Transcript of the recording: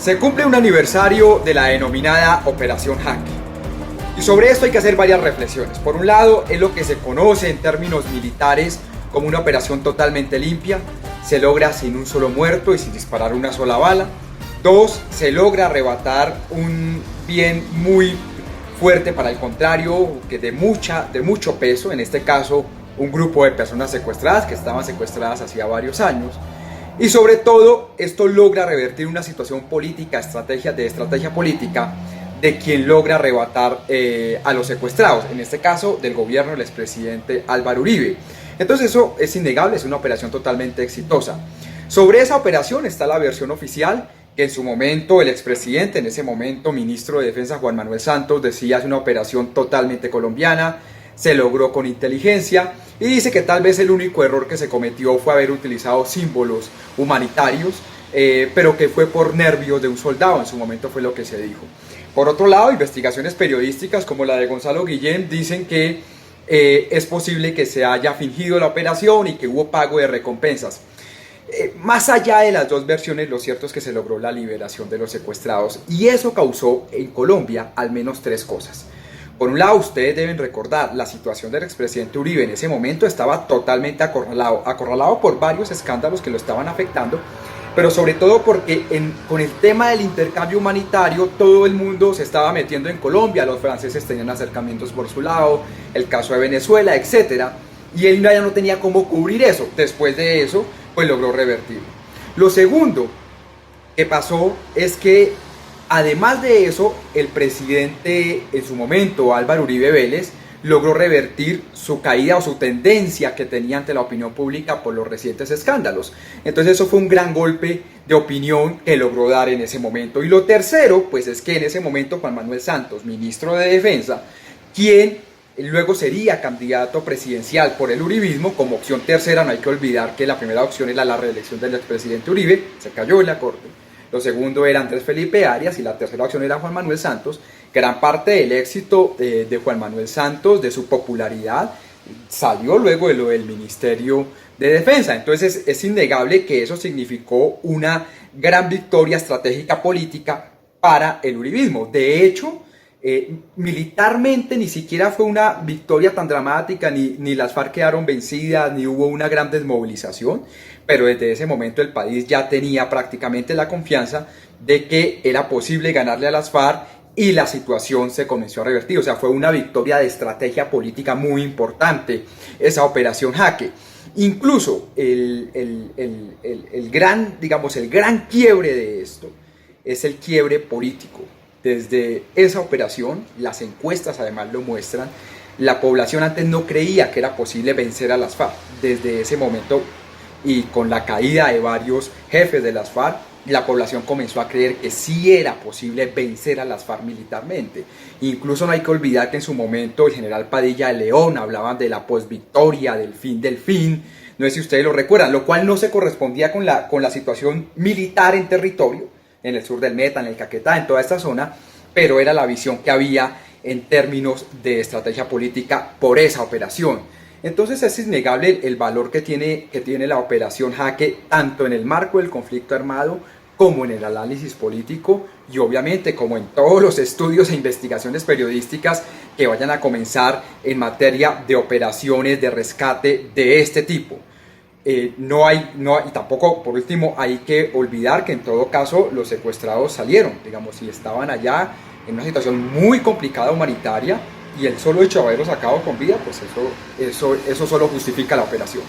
Se cumple un aniversario de la denominada Operación Jaque. Y sobre esto hay que hacer varias reflexiones. Por un lado, es lo que se conoce en términos militares como una operación totalmente limpia. Se logra sin un solo muerto y sin disparar una sola bala. Dos, se logra arrebatar un bien muy fuerte para el contrario, que de mucho peso, en este caso un grupo de personas secuestradas que estaban secuestradas hacía varios años. Y sobre todo, esto logra revertir una situación política, de estrategia política de quien logra arrebatar a los secuestrados, en este caso del gobierno del expresidente Álvaro Uribe. Entonces eso es innegable, es una operación totalmente exitosa. Sobre esa operación está la versión oficial, que en su momento el expresidente, en ese momento ministro de Defensa Juan Manuel Santos, decía es una operación totalmente colombiana, se logró con inteligencia y dice que tal vez el único error que se cometió fue haber utilizado símbolos humanitarios, pero que fue por nervios de un soldado, en su momento fue lo que se dijo. Por otro lado, investigaciones periodísticas como la de Gonzalo Guillén dicen que es posible que se haya fingido la operación y que hubo pago de recompensas. Más allá de las dos versiones, lo cierto es que se logró la liberación de los secuestrados y eso causó en Colombia al menos tres cosas. Por un lado, ustedes deben recordar, la situación del expresidente Uribe en ese momento estaba totalmente acorralado por varios escándalos que lo estaban afectando, pero sobre todo porque con el tema del intercambio humanitario todo el mundo se estaba metiendo en Colombia, los franceses tenían acercamientos por su lado, el caso de Venezuela, etc. Y él ya no tenía cómo cubrir eso. Después de eso, pues logró revertirlo. Lo segundo que pasó es que además de eso, el presidente en su momento, Álvaro Uribe Vélez, logró revertir su caída o su tendencia que tenía ante la opinión pública por los recientes escándalos. Entonces eso fue un gran golpe de opinión que logró dar en ese momento. Y lo tercero, pues es que en ese momento Juan Manuel Santos, ministro de Defensa, quien luego sería candidato presidencial por el uribismo, como opción tercera, no hay que olvidar que la primera opción era la reelección del expresidente Uribe, se cayó en la corte. Lo segundo era Andrés Felipe Arias y la tercera opción era Juan Manuel Santos. Gran parte del éxito de Juan Manuel Santos, de su popularidad, salió luego de lo del Ministerio de Defensa. Entonces es innegable que eso significó una gran victoria estratégica política para el uribismo. De hecho, militarmente ni siquiera fue una victoria tan dramática, ni las FARC quedaron vencidas, ni hubo una gran desmovilización, pero desde ese momento el país ya tenía prácticamente la confianza de que era posible ganarle a las FARC y la situación se comenzó a revertir. O sea, fue una victoria de estrategia política muy importante esa operación Jaque. Incluso el gran quiebre de esto es el quiebre político. Desde esa operación, las encuestas además lo muestran, la población antes no creía que era posible vencer a las FARC. Desde ese momento y con la caída de varios jefes de las FARC, la población comenzó a creer que sí era posible vencer a las FARC militarmente. Incluso no hay que olvidar que en su momento el general Padilla de León hablaban de la posvictoria, del fin, no sé si ustedes lo recuerdan, lo cual no se correspondía con la situación militar en territorio, en el sur del Meta, en el Caquetá, en toda esta zona, pero era la visión que había en términos de estrategia política por esa operación. Entonces es innegable el valor que tiene la operación Jaque, tanto en el marco del conflicto armado como en el análisis político y obviamente como en todos los estudios e investigaciones periodísticas que vayan a comenzar en materia de operaciones de rescate de este tipo. Y tampoco, por último, hay que olvidar que en todo caso los secuestrados salieron, digamos, y estaban allá en una situación muy complicada humanitaria, y el solo hecho de haberlos sacado con vida, pues eso solo justifica la operación.